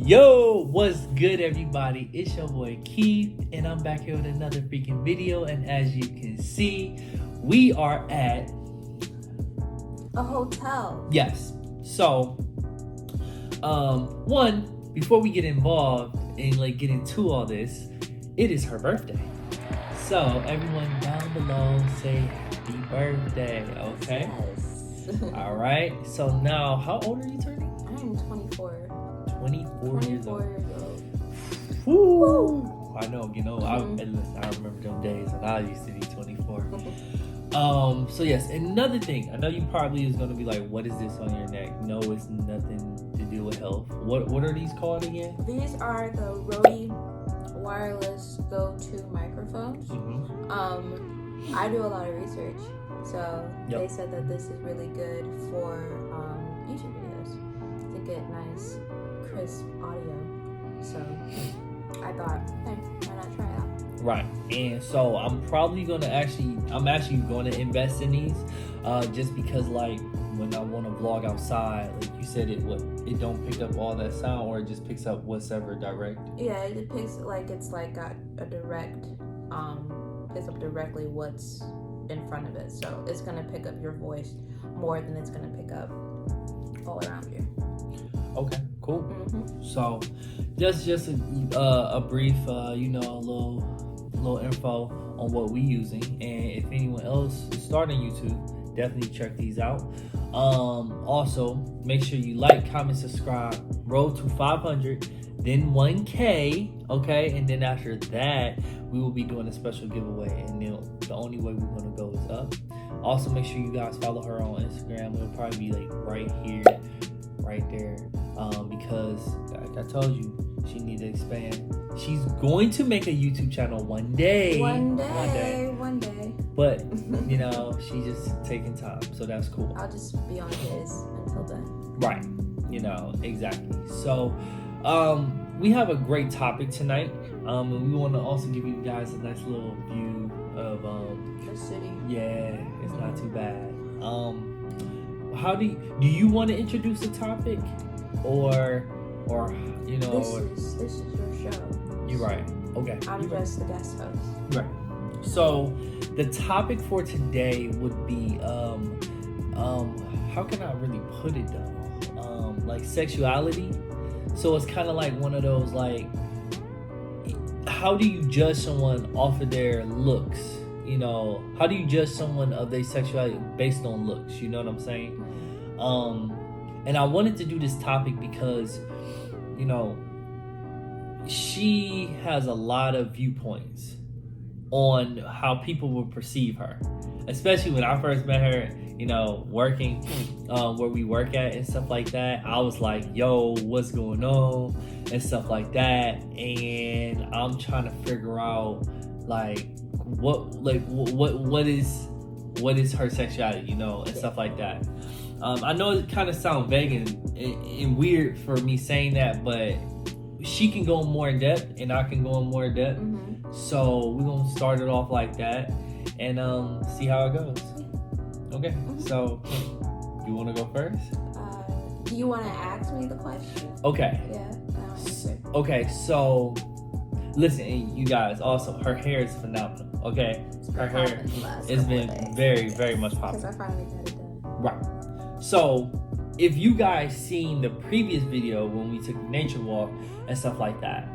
Yo, what's good, everybody? It's your boy Keith, and I'm back here with another freaking video. And as you can see, we are at a hotel. Yes. So, before we get involved and get into all this, it is her birthday. So everyone down below say happy birthday, okay? Yes. All right. So now, how old are you turning? I'm 24. 24 years old. Woo! I know, I remember them days when I used to be 24. So yes, another thing. I know you probably is going to be like, what is this on your neck? No, it's nothing to do with health. What are these called again? These are the Rode wireless go-to microphones. Mm-hmm. I do a lot of research. So Yep. They said that this is really good for YouTube videos to get nice, crisp audio. So I thought, hey, why not try it out? Right. And so I'm actually going to invest in these just because when I want to vlog outside, like you said, it don't pick up all that sound, or it just picks up whatever direct. Yeah, it picks it's got a direct picks up directly what's in front of it, so it's gonna pick up your voice more than it's gonna pick up all around you. Okay, cool. Mm-hmm. So just a brief a little info on what we using, and if anyone else is starting YouTube, definitely check these out. Also make sure you like, comment, subscribe. Road to 500, then 1K, okay? And then after that, we will be doing a special giveaway, and then the only way we're gonna go is up. Also, make sure you guys follow her on Instagram. It'll probably be right here, right there, because like I told you, she needs to expand. She's going to make a YouTube channel one day. One day. But she's just taking time, so that's cool. I'll just be on his until then. Right. Exactly. So, we have a great topic tonight, and we want to also give you guys a nice little view of the city. Yeah, it's not too bad. How do you want to introduce the topic, or This is your show. You're right. Okay. I'm just the guest host. Right. So the topic for today would be how can I really put it though? Sexuality. So it's kind of like one of those how do you judge someone off of their looks? How do you judge someone of their sexuality based on looks? You know what I'm saying? And I wanted to do this topic because she has a lot of viewpoints on how people will perceive her, especially when I first met her, working where we work at and stuff like that. I was like, yo, what's going on and stuff like that, and I'm trying to figure out what is her sexuality, and stuff like that. I know it kind of sounds vague and weird for me saying that, but she can go more in depth and I can go in more in depth. Mm-hmm. So we're gonna start it off like that and see how it goes. Okay. Mm-hmm. So you want to go first? Do you want to ask me the question? Okay. Yeah. Okay. So listen, you guys. Also, her hair is phenomenal. Okay. Her hair has been very, very much popular. Because I finally got it done. Right. So if you guys seen the previous video when we took the nature walk and stuff like that,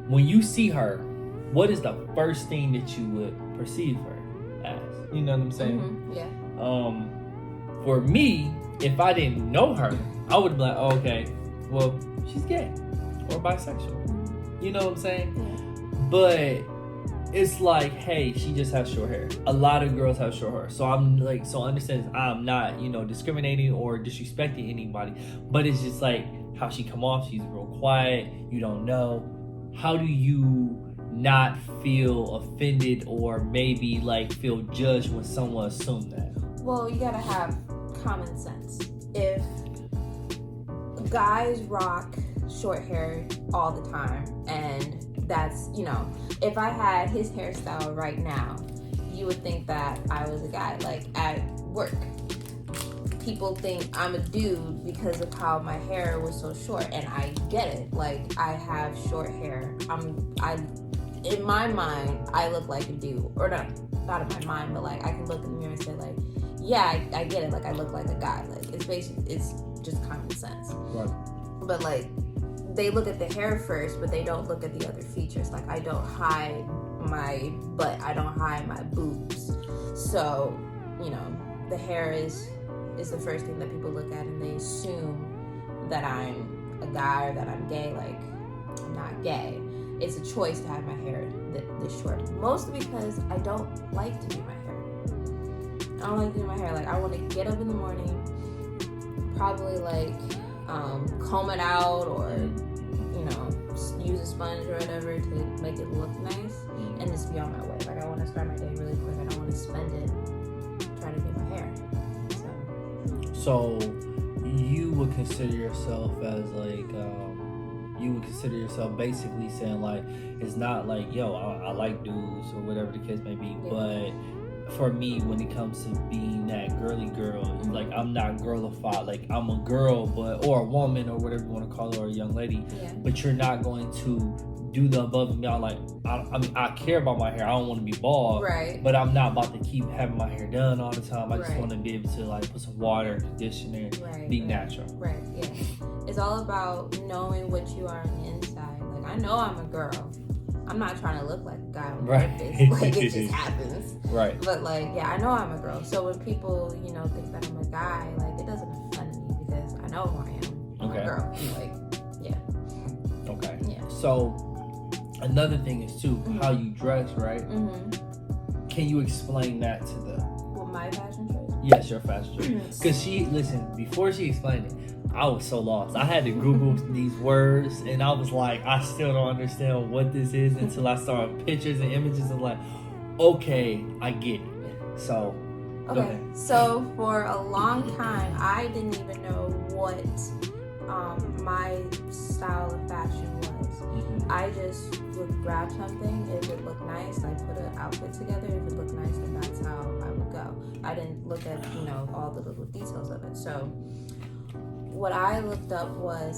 when you see her, what is the first thing that you would perceive her as? You know what I'm saying? Mm-hmm. Yeah. For me, if I didn't know her, I would be like, oh, okay, well, she's gay or bisexual. Mm-hmm. You know what I'm saying? Yeah. But it's like, hey, she just has short hair. A lot of girls have short hair. So understand I'm not, discriminating or disrespecting anybody. But it's just how she come off. She's real quiet. You don't know. How do you not feel offended or maybe feel judged when someone assumes that? Well, you gotta have common sense. If guys rock short hair all the time, and that's, if I had his hairstyle right now, you would think that I was a guy at work. people think I'm a dude because of how my hair was so short, and I get it. Like, I have short hair. In my mind, I look like a dude, or not in my mind, but like I can look in the mirror and say like, yeah, I get it. Like, I look like a guy. Like, it's just common sense. Right. But like, they look at the hair first, but they don't look at the other features. Like, I don't hide my butt. I don't hide my boobs. So, you know, the hair is the first thing that people look at, and they assume that I'm a guy or that I'm gay. Like, I'm not gay. It's a choice to have my hair this short. Mostly because I don't like to do my hair. I don't like to do my hair. Like, I want to get up in the morning, probably like comb it out, or you know, use a sponge or whatever to make it look nice, and just be on my way. Like, I want to start my day really quick. I don't want to spend it trying to do my hair. So you would consider yourself as like you would consider yourself basically saying like, it's not like, yo, I like dudes or whatever the case may be, but for me, when it comes to being that girly girl, like, I'm not girlified. Like, I'm a girl, or a woman, or whatever you want to call her, or a young lady. Yeah. But you're not going to do the above and beyond. Like, I care about my hair. I don't want to be bald. Right. But I'm not about to keep having my hair done all the time. I just Right. want to be able to like put some water, conditioner, be natural. Right. Yeah. It's all about knowing what you are on the inside. Like, I know I'm a girl. I'm not trying to look like a guy on purpose. Like, it just happens. Right. But like, yeah, I know I'm a girl. So when people, you know, think that I'm a guy, like, it doesn't offend me because I know who I am. I'm a girl. Like, yeah. Okay. Yeah. So another thing is too how you dress, right? Can you explain that to them? Well, my fashion choice? Yes, your fashion choice. Because before she explained it, I was so lost. I had to Google these words, and I was like, I still don't understand what this is until I saw pictures and images and like, okay, I get it. So, okay. Go ahead. So for a long time, I didn't even know what my style of fashion was. I just would grab something. If it looked nice, I put an outfit together. If it looked nice, then that's how I would go. I didn't look at, you know, all the little details of it. So what I looked up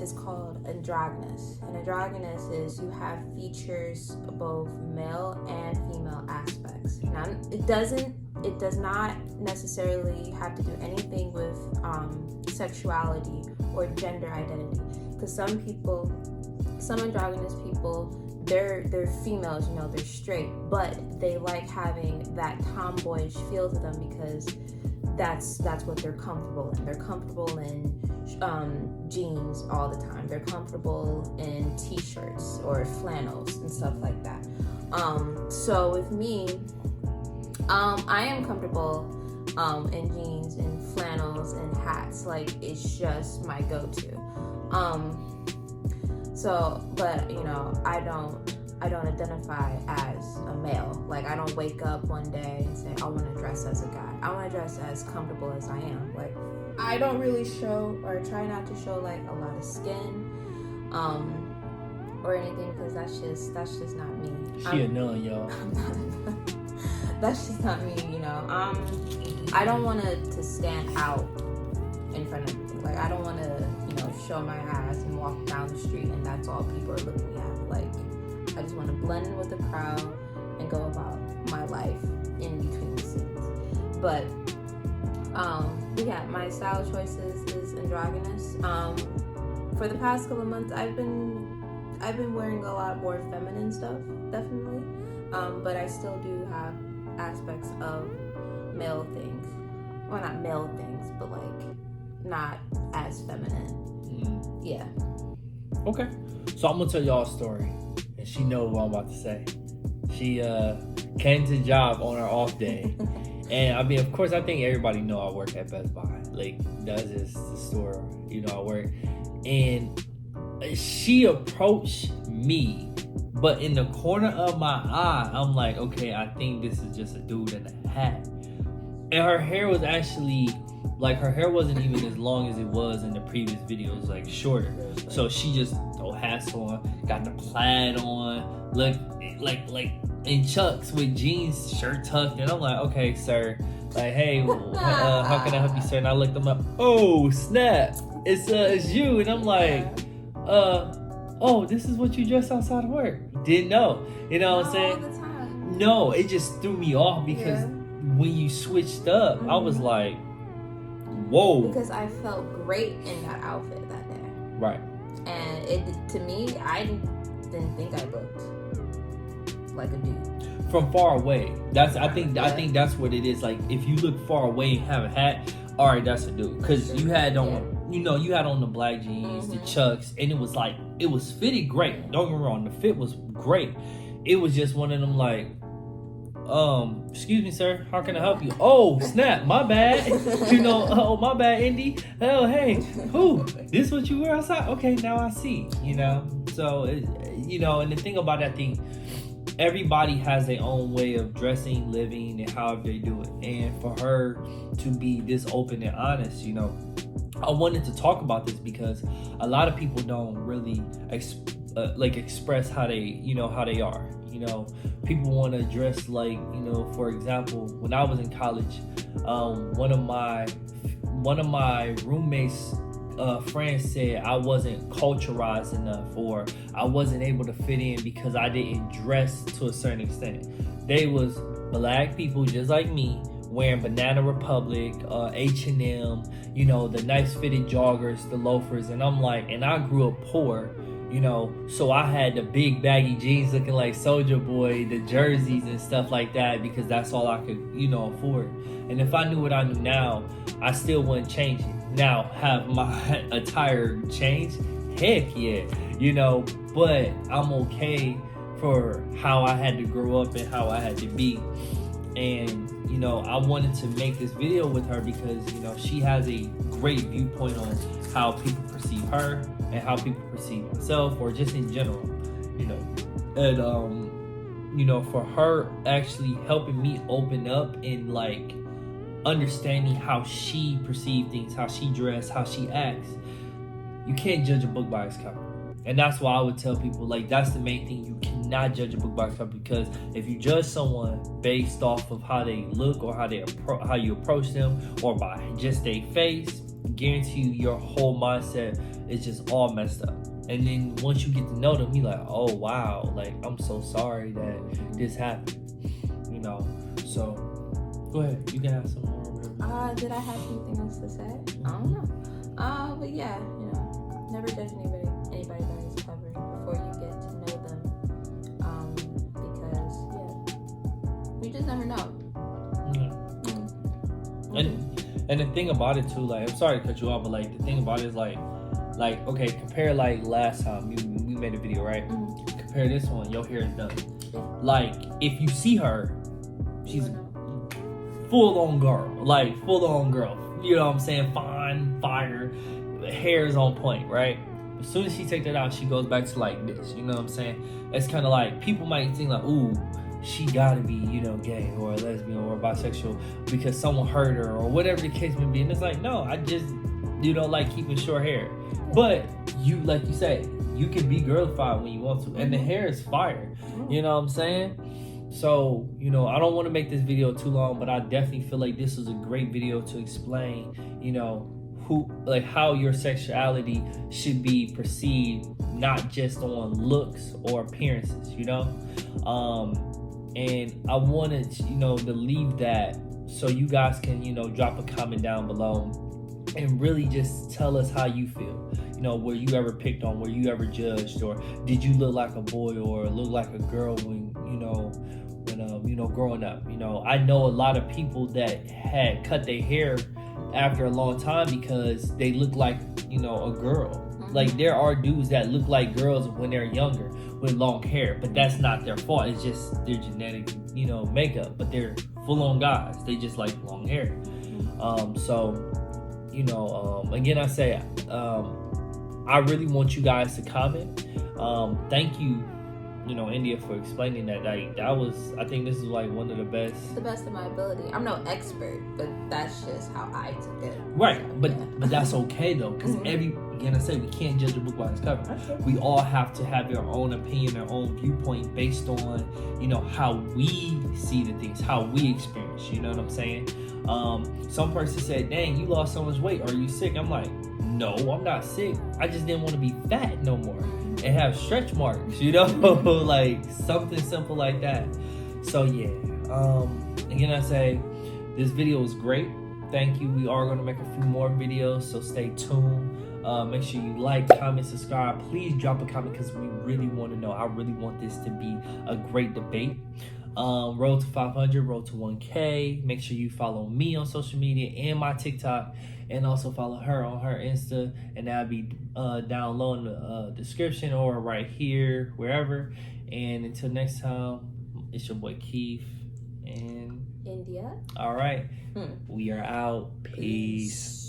it's called androgynous. And androgynous is you have features of both male and female aspects. Now, it does not necessarily have to do anything with sexuality or gender identity. Because some androgynous people, they're females, you know, they're straight, but they like having that tomboyish feel to them because that's what they're comfortable in. They're comfortable in jeans all the time. They're comfortable in t-shirts or flannels and stuff like that. So with me, I am comfortable in jeans and flannels and hats. Like, it's just my go-to. But you know, I don't identify as a male. Like, I don't wake up one day and say, I want to dress as a guy. I want to dress as comfortable as I am. Like, I don't really show, or try not to show, like, a lot of skin, or anything, because that's just not me. She a nun, y'all. That's just not me, you know. I don't want to stand out in front of people. Like, I don't want to, you know, show my ass and walk down the street and that's all people are looking at. Like, I just want to blend in with the crowd and go about my life in between the scenes. But yeah, my style choices is androgynous. For the past couple of months, I've been wearing a lot more feminine stuff, definitely. But I still do have aspects of male things. Well, not male things, but like not as feminine. Yeah. Okay. So I'm gonna tell y'all a story, and she knows what I'm about to say. She came to the job on her off day, and I mean, of course, I think everybody know I work at Best Buy. Like, that's just the store, you know, I work. And she approached me, but in the corner of my eye, I'm like, okay, I think this is just a dude in a hat. And her hair was actually, like, her hair wasn't even as long as it was in the previous videos, like shorter. So she just throw hats on, got the plaid on, look like in chucks with jeans, shirt tucked. And I'm like, okay, sir, Like, hey, how can I help you, sir? And I looked them up. Oh, snap! It's you, and I'm like, oh, this is what you dress outside of work. Didn't know. You know what I'm saying? All the time. No, it just threw me off because when you switched up, I was like, whoa. Because I felt great in that outfit that day. Right. And to me, I didn't think I looked like a dude. From far away. I think that's what it is. Like, if you look far away and have a hat, all right, that's a dude. Because you had on, you had on the black jeans, the chucks, and it was fitted great. Don't get me wrong, the fit was great. It was just one of them like, excuse me, sir, how can I help you? Oh, snap, my bad. Oh, my bad, Indy. Oh, hey, this what you wear outside? Okay, now I see, So, and the thing about that thing, everybody has their own way of dressing, living, and however they do it. And for her to be this open and honest, I wanted to talk about this because a lot of people don't really express how they are. People want to dress like, for example, when I was in college, one of my roommates friends said I wasn't culturized enough, or I wasn't able to fit in because I didn't dress to a certain extent. They was black people just like me wearing Banana Republic, H&M, the nice fitted joggers, the loafers, and I'm like, and I grew up poor, so I had the big baggy jeans looking like Soulja Boy, the jerseys and stuff like that, because that's all I could, afford. And if I knew what I knew now, I still wouldn't change it. Now, have my attire changed? Heck yeah, but I'm okay for how I had to grow up and how I had to be. And, I wanted to make this video with her because, she has a great viewpoint on how people perceive her and how people perceive myself, or just in general, and, for her actually helping me open up and like understanding how she perceives things, how she dresses, how she acts. You can't judge a book by its cover. And that's why I would tell people, like, that's the main thing. You cannot judge a book by its cover, because if you judge someone based off of how they look or how you approach them, or by just their face, guarantee you your whole mindset is just all messed up. And then once you get to know them, you're like, oh wow, like, I'm so sorry that this happened, So go ahead, you can have some more. Did I have anything else to say? I don't know. But yeah, never judge anybody by his cover before you get to know them. Because you just never know. And the thing about it too, like, I'm sorry to cut you off, but like the thing about it is like okay, compare like last time we made a video, right? Mm-hmm. Compare this one, your hair is done. Yeah. Like, if you see her, she's full on girl. You know what I'm saying? Fine, fire, hair is on point, right? As soon as she takes that out, she goes back to like this. You know what I'm saying? It's kind of like, people might think like, ooh, she gotta be, gay or a lesbian or bisexual because someone hurt her or whatever the case may be. And it's like, no, I just, like keeping short hair. But you, like you say, you can be girlified when you want to. And the hair is fire. You know what I'm saying? So, I don't want to make this video too long, but I definitely feel like this is a great video to explain, how your sexuality should be perceived, not just on looks or appearances, and I wanted, to leave that so you guys can, drop a comment down below and really just tell us how you feel. Were you ever picked on? Were you ever judged? Or did you look like a boy or look like a girl when growing up? I know a lot of people that had cut their hair after a long time because they look like, a girl. Like, there are dudes that look like girls when they're younger with long hair, but that's not their fault. It's just their genetic, makeup. But they're full-on guys. They just like long hair. Again, I say, I really want you guys to comment. Thank you, India, for explaining that. Like, I think this is like one of the best. It's the best of my ability. I'm no expert, but that's just how I took it. Right, so, but that's okay though, because again, I say, we can't judge a book by its cover. We all have to have our own opinion, our own viewpoint based on, how we see the things, how we experience. You know what I'm saying? Some person said, dang, you lost so much weight, are you sick? I'm like, no, I'm not sick. I just didn't want to be fat no more and have stretch marks, you know. Like something simple like that. So yeah, again, I say this video was great. Thank you. We are going to make a few more videos, so stay tuned. Make sure you like, comment, subscribe. Please drop a comment because we really want to know. I really want this to be a great debate. Road to 500, road to 1K. Make sure you follow me on social media and my TikTok, and also follow her on her Insta, and that'll be down low in the description or right here, wherever. And until next time, it's your boy Keith and India. All right, we are out. Peace.